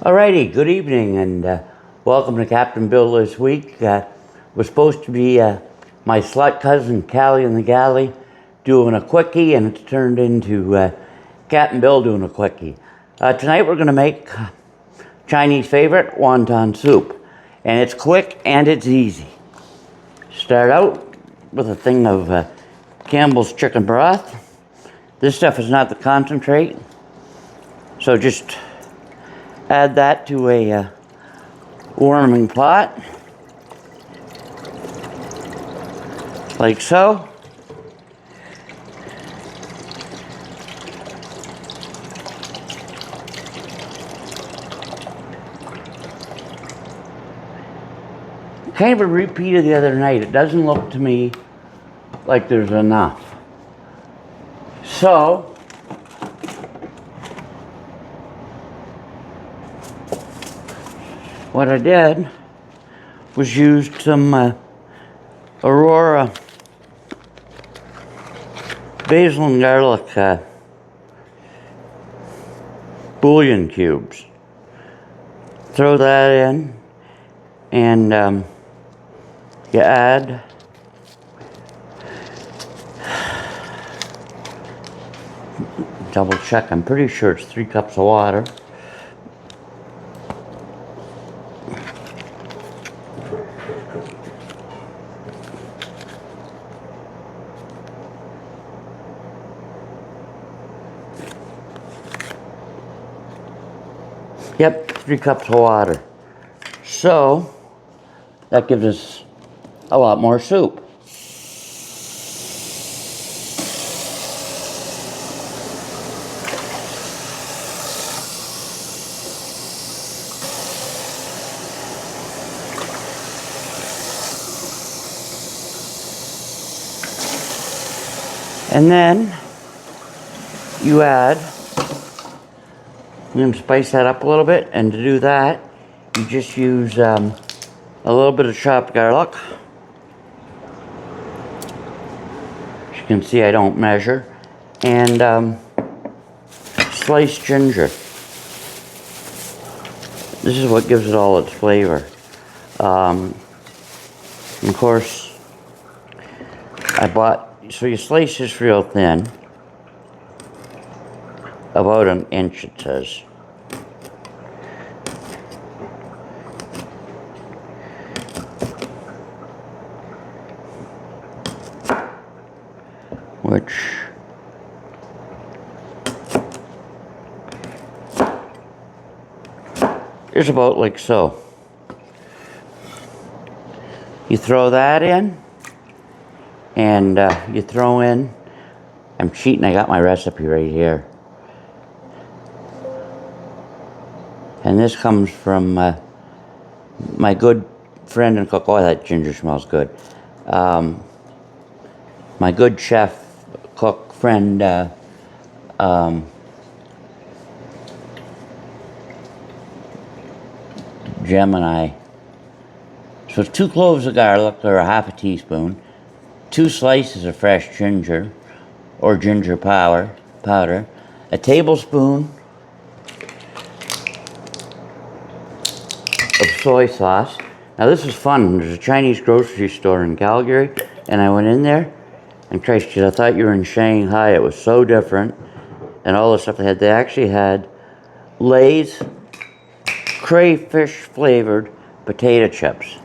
Alrighty, good evening and welcome to Captain Bill this week. Was supposed to be my slut cousin Callie in the galley doing a quickie, and it's turned into Captain Bill doing a quickie. Tonight we're going to make Chinese favorite, wonton soup. And it's quick and it's easy. Start out with a thing of Campbell's chicken broth. This stuff is not the concentrate, so just add that to a warming pot, like so. Kind of a repeat of the other night. It doesn't look to me like there's enough. So, what I did was used some Aurora basil and garlic bouillon cubes. Throw that in, and you add double check, I'm pretty sure it's 3 cups of water. Yep, 3 cups of water. So, that gives us a lot more soup. And then you add, I'm going to spice that up a little bit, and to do that, you just use a little bit of chopped garlic. As you can see, I don't measure. And sliced ginger. This is what gives it all its flavor. Of course, so you slice this real thin. About an inch, it says. Which is about like so. You throw that in, and you throw in, I'm cheating, I got my recipe right here. And this comes from my good friend and cook. Oh, that ginger smells good. My good chef, cook friend, Gemini. So it's 2 cloves of garlic, or a half a teaspoon, 2 slices of fresh ginger, or ginger powder, a tablespoon of soy sauce. Now this is fun. There's a Chinese grocery store in Calgary, and I went in there, and Christ, I thought you were in Shanghai. It was so different, and all the stuff they had. They actually had Lay's crayfish flavored potato chips,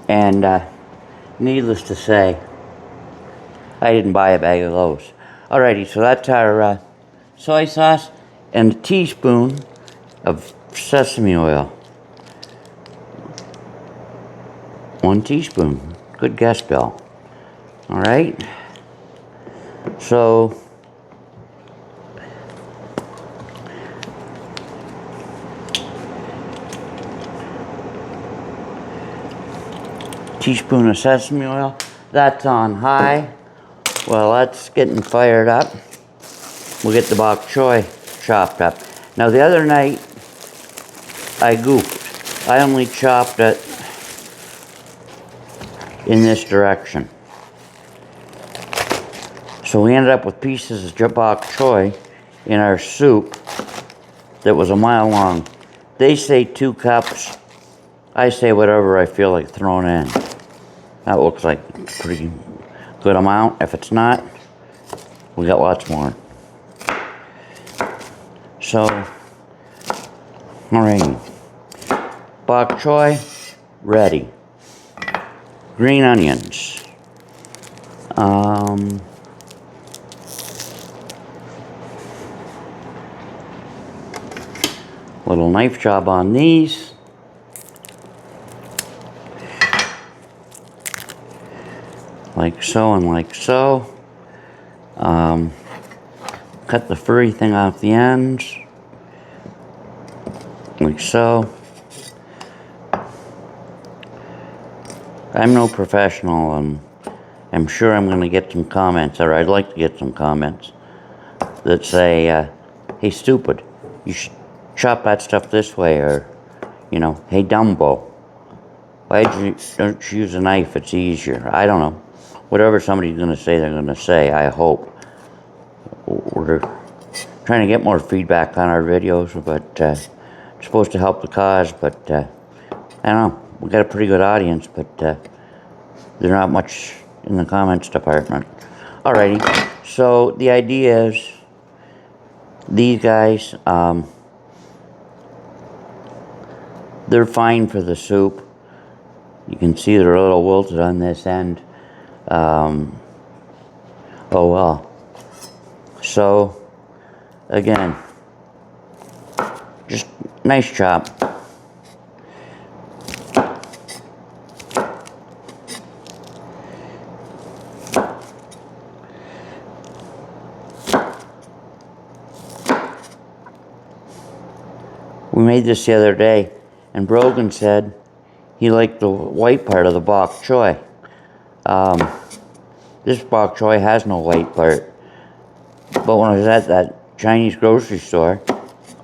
and needless to say, I didn't buy a bag of those. Alrighty, so that's our soy sauce and a teaspoon of sesame oil. 1 teaspoon. Good guess, Bill. All right. So teaspoon of sesame oil. That's on high. Well, that's getting fired up. We'll get the bok choy chopped up. Now the other night I goofed. I only chopped it in this direction. So we ended up with pieces of bok choy in our soup that was a mile long. They say 2 cups. I say whatever I feel like throwing in. That looks like a pretty good amount. If it's not, we got lots more. So, alright. Bok choy, ready. Green onions. Little knife job on these. Like so and like so. Cut the furry thing off the ends. Like so. I'm no professional, and I'm sure I'm going to get some comments, or I'd like to get some comments that say, hey, stupid, you should chop that stuff this way, or, you know, hey, Dumbo, why don't you use a knife? It's easier. I don't know. Whatever somebody's going to say, they're going to say, I hope. We're trying to get more feedback on our videos, but it's supposed to help the cause, but I don't know. We got a pretty good audience, but there's not much in the comments department. Alrighty, so the idea is these guys, they're fine for the soup. You can see they're a little wilted on this end. Oh well. So, again, just nice chop. We made this the other day, and Brogan said he liked the white part of the bok choy. This bok choy has no white part. But when I was at that Chinese grocery store,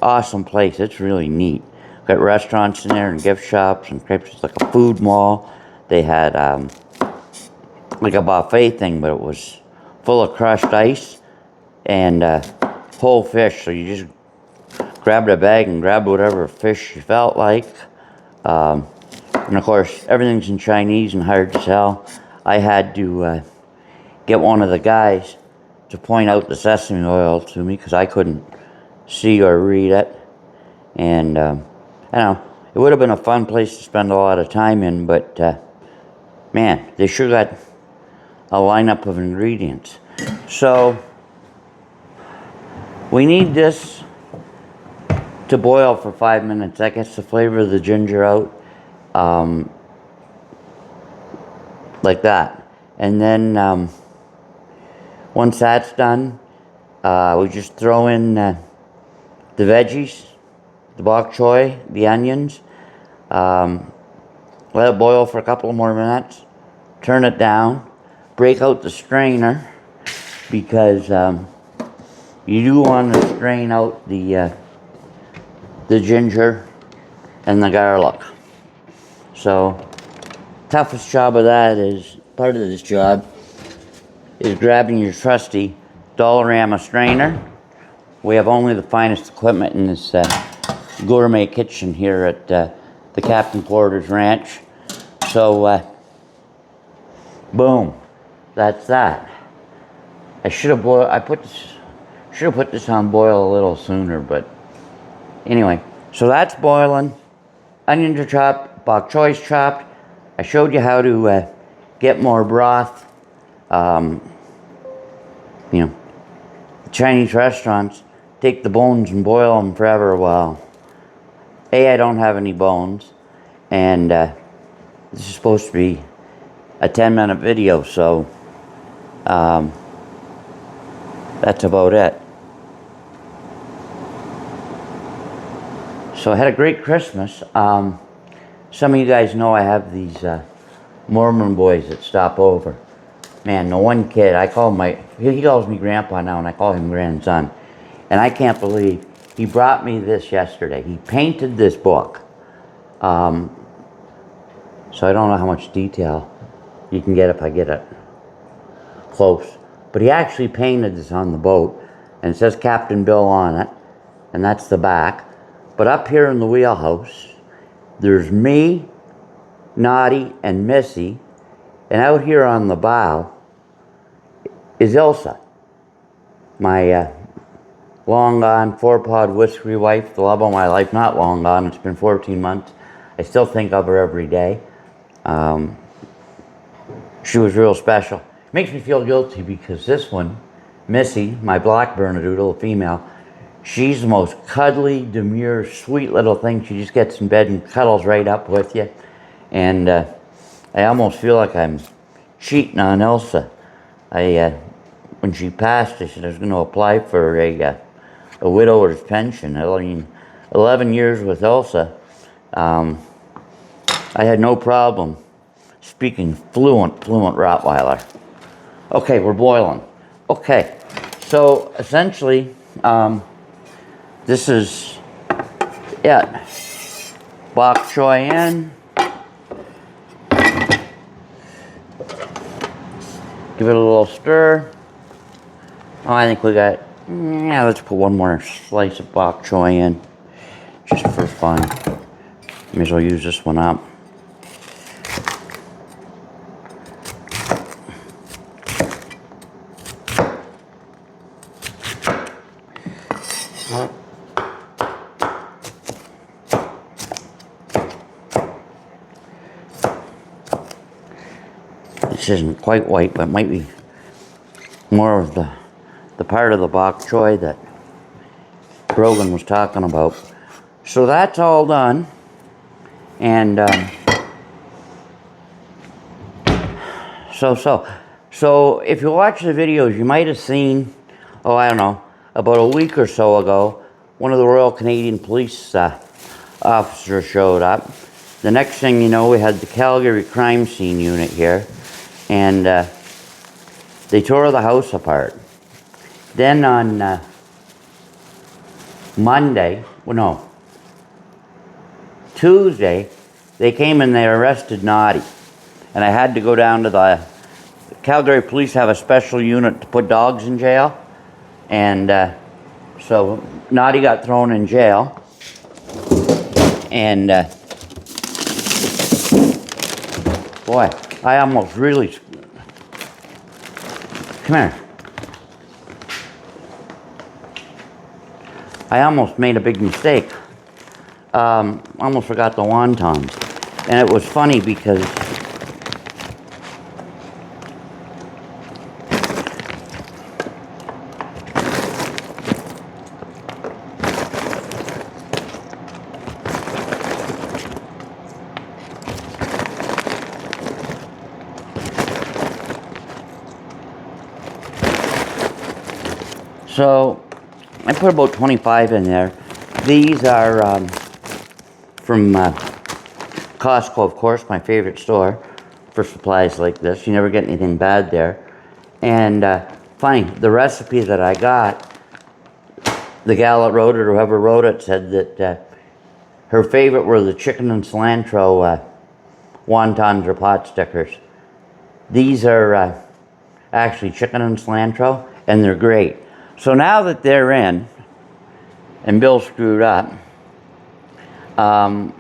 awesome place, it's really neat. Got restaurants in there and gift shops and crepes. It's like a food mall. They had like a buffet thing, but it was full of crushed ice and whole fish. So you just grabbed a bag and grabbed whatever fish you felt like. And of course, everything's in Chinese and hard to tell. I had to get one of the guys to point out the sesame oil to me because I couldn't see or read it. And I don't know, it would have been a fun place to spend a lot of time in, but man, they sure got a lineup of ingredients. So we need this to boil for 5 minutes. That gets the flavor of the ginger out, like that. And then once that's done, we just throw in the veggies, the bok choy, the onions, let it boil for a couple more minutes, turn it down, break out the strainer, because you do want to strain out the ginger and the garlic. So, toughest job of that is, part of this job, is grabbing your trusty Dollarama strainer. We have only the finest equipment in this gourmet kitchen here at the Captain Porter's Ranch. So, boom, that's that. I should have put this on boil a little sooner, but anyway. So that's boiling. Onions are chopped, bok choy's chopped. I showed you how to get more broth. You know, the Chinese restaurants take the bones and boil them forever. Well, I don't have any bones, and this is supposed to be a 10-minute video, so that's about it. So I had a great Christmas. Some of you guys know I have these Mormon boys that stop over. Man, the one kid, he calls me Grandpa now, and I call him grandson. And I can't believe he brought me this yesterday. He painted this book. So I don't know how much detail you can get if I get it close. But he actually painted this on the boat, and it says Captain Bill on it, and that's the back. But up here in the wheelhouse, there's me, Naughty, and Missy, and out here on the bow is Elsa, my long gone 4-pod whiskery wife, the love of my life. Not long gone, it's been 14 months. I still think of her every day. She was real special. Makes me feel guilty because this one, Missy, my black Bernedoodle, a female, she's the most cuddly, demure, sweet little thing. She just gets in bed and cuddles right up with you. And I almost feel like I'm cheating on Elsa. When she passed, I said I was going to apply for a widower's pension. I mean, 11 years with Elsa, I had no problem speaking fluent Rottweiler. Okay, we're boiling. Okay, so essentially, this is it. Bok choy in. Give it a little stir. Oh, I think we got, yeah, let's put one more slice of bok choy in, just for fun. May as well use this one up. This isn't quite white, but it might be more of the part of the bok choy that Brogan was talking about. So that's all done. And so if you watch the videos, you might have seen, oh, I don't know, about a week or so ago, one of the Royal Canadian Police officers showed up. The next thing you know, we had the Calgary crime scene unit here, and they tore the house apart. Then on Tuesday, they came and they arrested Naughty. And I had to go down to the Calgary police have a special unit to put dogs in jail. And so Naughty got thrown in jail. And boy, I almost really, come here. I almost made a big mistake. Almost forgot the wontons. And it was funny because so I put about 25 in there. These are from Costco, of course, my favorite store for supplies like this. You never get anything bad there. And funny, the recipe that I got, the gal that wrote it, or whoever wrote it, said that her favorite were the chicken and cilantro wontons or pot stickers. These are actually chicken and cilantro, and they're great. So now that they're in, and Bill screwed up, I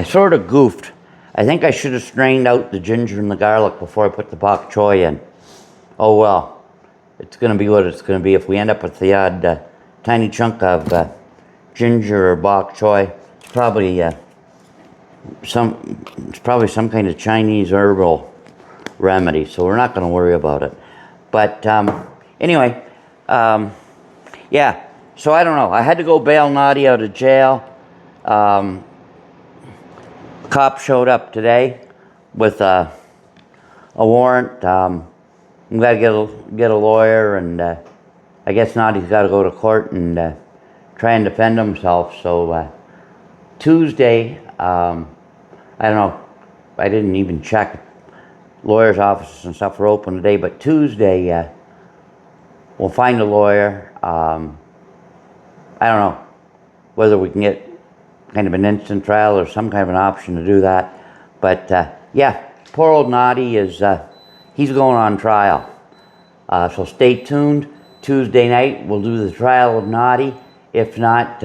sort of goofed. I think I should have strained out the ginger and the garlic before I put the bok choy in. Oh well, it's going to be what it's going to be. If we end up with the odd tiny chunk of ginger or bok choy, it's probably some kind of Chinese herbal remedy, so we're not going to worry about it. But anyway, yeah, so I don't know. I had to go bail Naughty out of jail. Cop showed up today with a warrant. I'm got to get a lawyer, and I guess Naughty's got to go to court and try and defend himself. So Tuesday, I don't know, I didn't even check. Lawyers' offices and stuff are open today, but Tuesday we'll find a lawyer. I don't know whether we can get kind of an instant trial or some kind of an option to do that. But yeah, poor old Naughty is, he's going on trial. So stay tuned. Tuesday night, we'll do the Trial of Naughty. If not,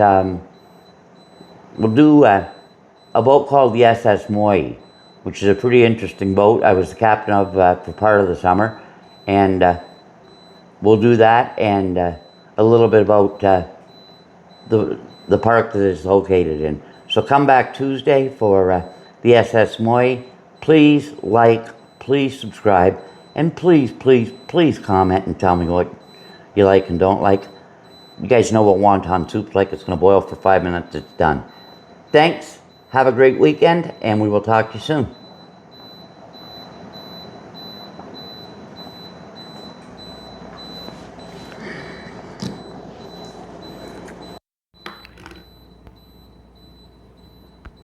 we'll do a boat called the SS Moy, which is a pretty interesting boat. I was the captain of for part of the summer, and we'll do that, and a little bit about the park that it's located in. So come back Tuesday for the SS Moy. Please like, please subscribe, and please, please, please comment and tell me what you like and don't like. You guys know what wonton soup's like. It's going to boil for 5 minutes. It's done. Thanks. Have a great weekend, and we will talk to you soon.